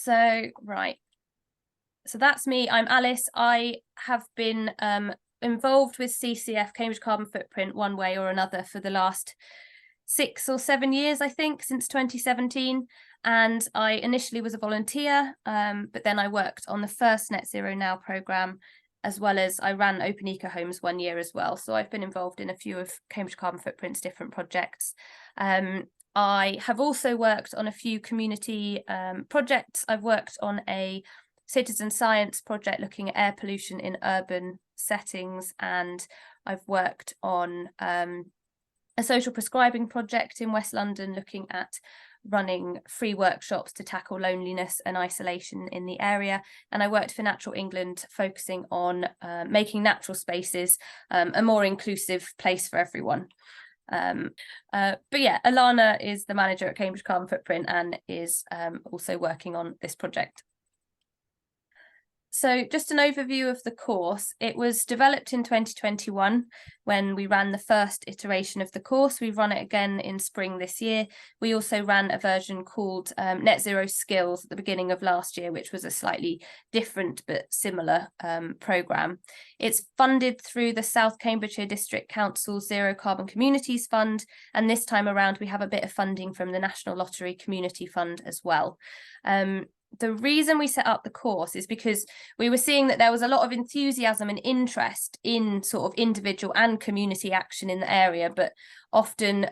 Right. So that's me. I'm Alice. I have been involved with CCF, Cambridge Carbon Footprint, one way or another for the last 6 or 7 years, I think, since 2017. And I initially was a volunteer, but then I worked on the first Net Zero Now programme, as well as I ran Open Eco Homes 1 year as well. So I've been involved in a few of Cambridge Carbon Footprint's different projects. I have also worked on a few community projects. I've worked on a citizen science project looking at air pollution in urban settings, and I've worked on a social prescribing project in West London looking at running free workshops to tackle loneliness and isolation in the area. And I worked for Natural England, focusing on making natural spaces a more inclusive place for everyone. But yeah, Alana is the manager at Cambridge Carbon Footprint and is also working on this project. So just an overview of the course. It was developed in 2021 when we ran the first iteration of the course. We've run it again in spring this year. We also ran a version called Net Zero Skills at the beginning of last year, which was a slightly different but similar programme. It's funded through the South Cambridgeshire District Council's Zero Carbon Communities Fund, and this time around we have a bit of funding from the National Lottery Community Fund as well. The reason we set up the course is because we were seeing that there was a lot of enthusiasm and interest in sort of individual and community action in the area, but often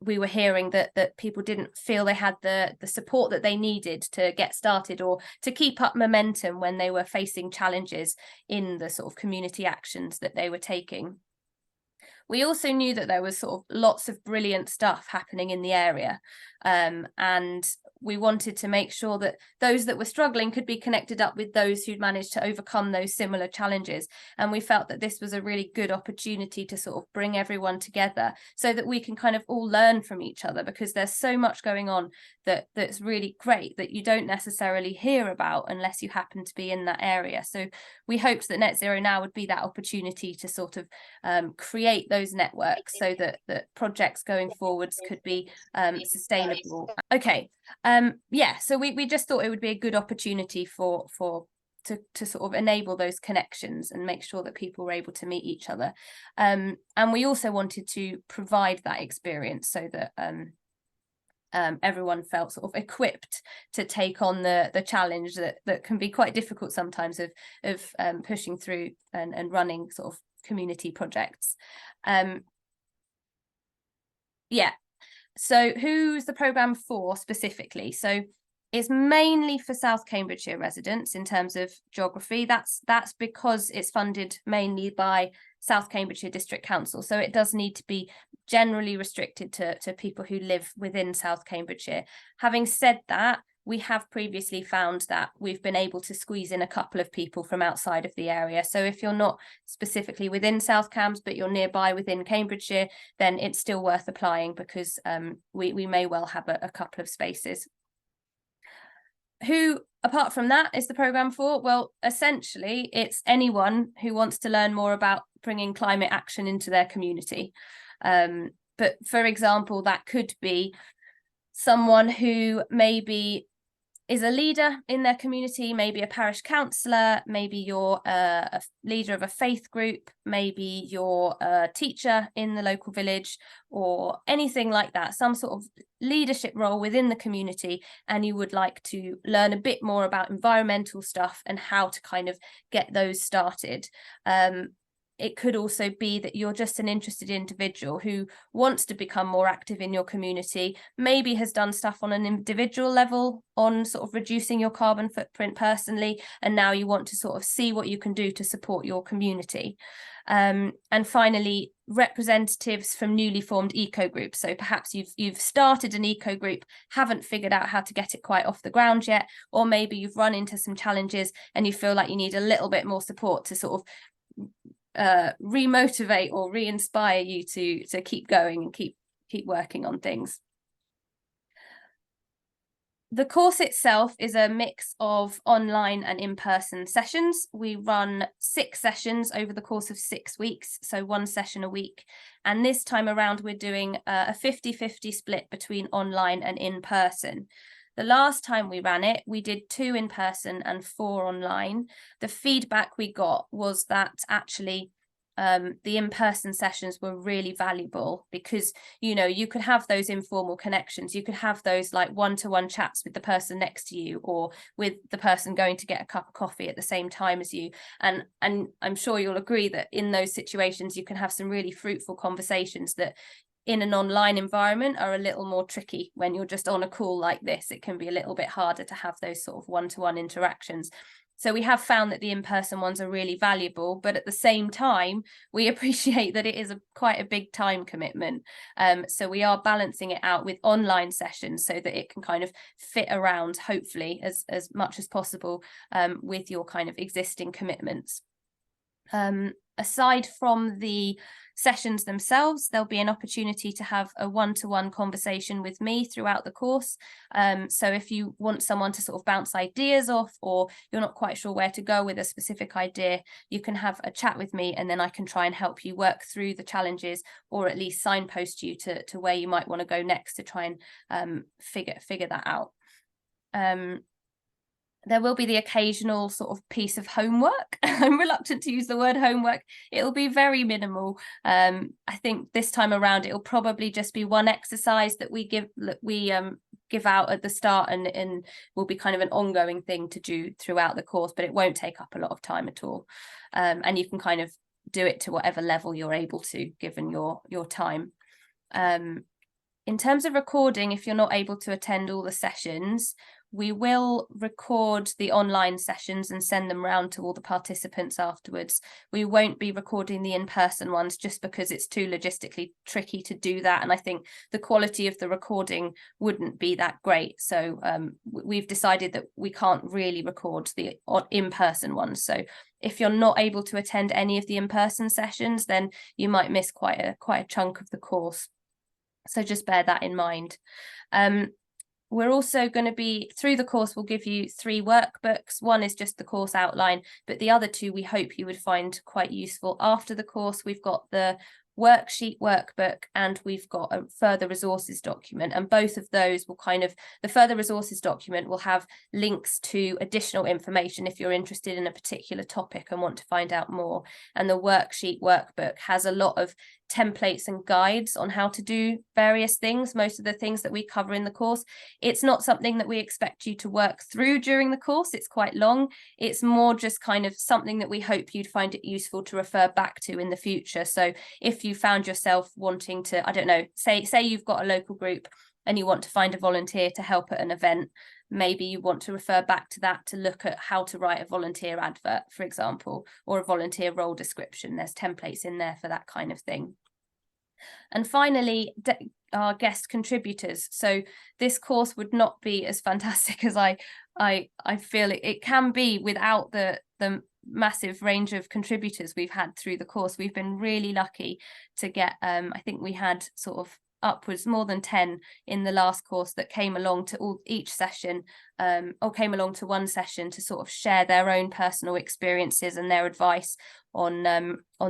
we were hearing that people didn't feel they had the support that they needed to get started or to keep up momentum when they were facing challenges in the sort of community actions that they were taking. We also knew that there was sort of lots of brilliant stuff happening in the area, and we wanted to make sure that those that were struggling could be connected up with those who'd managed to overcome those similar challenges. And we felt that this was a really good opportunity to sort of bring everyone together so that we can kind of all learn from each other, because there's so much going on that's really great that you don't necessarily hear about unless you happen to be in that area. So we hoped that Net Zero Now would be that opportunity to sort of create those networks so that projects going forwards could be sustainable. Okay. Yeah, so we just thought it would be a good opportunity to sort of enable those connections and make sure that people were able to meet each other. And we also wanted to provide that experience so that everyone felt sort of equipped to take on the challenge that can be quite difficult sometimes of pushing through and running sort of community projects. Yeah. So who's the programme for specifically? So it's mainly for South Cambridgeshire residents in terms of geography. That's because it's funded mainly by South Cambridgeshire District Council. So it does need to be generally restricted to people who live within South Cambridgeshire. Having said that, we have previously found that we've been able to squeeze in a couple of people from outside of the area. So if you're not specifically within South Cambs, but you're nearby within Cambridgeshire, then it's still worth applying, because we may well have a couple of spaces. Who, apart from that, is the programme for? Well, essentially, it's anyone who wants to learn more about bringing climate action into their community. But for example, that could be someone who maybe is a leader in their community, maybe a parish councillor, maybe you're a leader of a faith group, maybe you're a teacher in the local village, or anything like that, some sort of leadership role within the community, and you would like to learn a bit more about environmental stuff and how to kind of get those started. It could also be that you're just an interested individual who wants to become more active in your community, maybe has done stuff on an individual level on sort of reducing your carbon footprint personally, and now you want to sort of see what you can do to support your community. And finally, representatives from newly formed eco groups. So perhaps you've started an eco group, haven't figured out how to get it quite off the ground yet, or maybe you've run into some challenges and you feel like you need a little bit more support to sort of remotivate or re-inspire you to keep going and keep working on things. The course itself is a mix of online and in-person sessions. We run 6 sessions over the course of 6 weeks, so 1 session a week. And this time around, we're doing a 50-50 split between online and in-person. The last time we ran it, we did 2 in person and 4 online. The feedback we got was that actually the in-person sessions were really valuable because, you know, you could have those informal connections. You could have those like one-to-one chats with the person next to you, or with the person going to get a cup of coffee at the same time as you. And I'm sure you'll agree that in those situations, you can have some really fruitful conversations that in an online environment are a little more tricky. When you're just on a call like this, it can be a little bit harder to have those sort of one-to-one interactions. So we have found that the in-person ones are really valuable, but at the same time, we appreciate that it is quite a big time commitment. So we are balancing it out with online sessions so that it can kind of fit around, hopefully, as much as possible with your kind of existing commitments. Aside from the sessions themselves, there'll be an opportunity to have a one-to-one conversation with me throughout the course. So if you want someone to sort of bounce ideas off, or you're not quite sure where to go with a specific idea, you can have a chat with me, and then I can try and help you work through the challenges, or at least signpost you to where you might want to go next to try and figure that out. There will be the occasional sort of piece of homework. I'm reluctant to use the word homework. It'll be very minimal. I think this time around, it'll probably just be one exercise that we give out at the start, and will be kind of an ongoing thing to do throughout the course, but it won't take up a lot of time at all. And you can kind of do it to whatever level you're able to, given your time. In terms of recording, if you're not able to attend all the sessions, we will record the online sessions and send them round to all the participants afterwards. We won't be recording the in-person ones just because it's too logistically tricky to do that. And I think the quality of the recording wouldn't be that great. So we've decided that we can't really record the in-person ones. So if you're not able to attend any of the in-person sessions, then you might miss quite a chunk of the course. So just bear that in mind. We're also going to be, through the course, we'll give you 3 workbooks. One is just the course outline, but the other 2 we hope you would find quite useful after the course. We've got the worksheet workbook, and we've got a further resources document, and both of those will the further resources document will have links to additional information if you're interested in a particular topic and want to find out more. And the worksheet workbook has a lot of templates and guides on how to do various things, most of the things that we cover in the course. It's not something that we expect you to work through during the course. It's quite long. It's more just kind of something that we hope you'd find it useful to refer back to in the future. So if you found yourself wanting to, I don't know, say you've got a local group and you want to find a volunteer to help at an event, maybe you want to refer back to that to look at how to write a volunteer advert, for example, or a volunteer role description. There's templates in there for that kind of thing. And finally, our guest contributors. So this course would not be as fantastic as I feel it can be without the massive range of contributors we've had through the course. We've been really lucky to get, I think we had sort of upwards more than 10 in the last course that came along to each session, or came along to one session to sort of share their own personal experiences and their advice on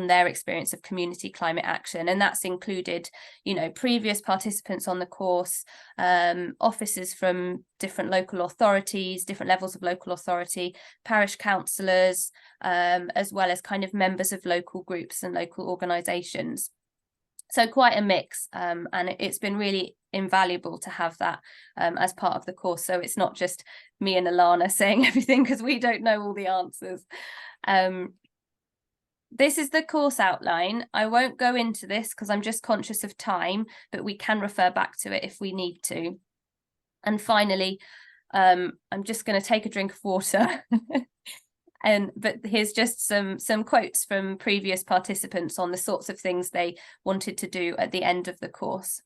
their experience of community climate action. And that's included, you know, previous participants on the course, officers from different local authorities, different levels of local authority, parish councillors, as well as kind of members of local groups and local organisations. So quite a mix, and it's been really invaluable to have that as part of the course. So it's not just me and Alana saying everything, because we don't know all the answers. This is the course outline. I won't go into this because I'm just conscious of time, but we can refer back to it if we need to. And finally, I'm just going to take a drink of water. But here's just some quotes from previous participants on the sorts of things they wanted to do at the end of the course.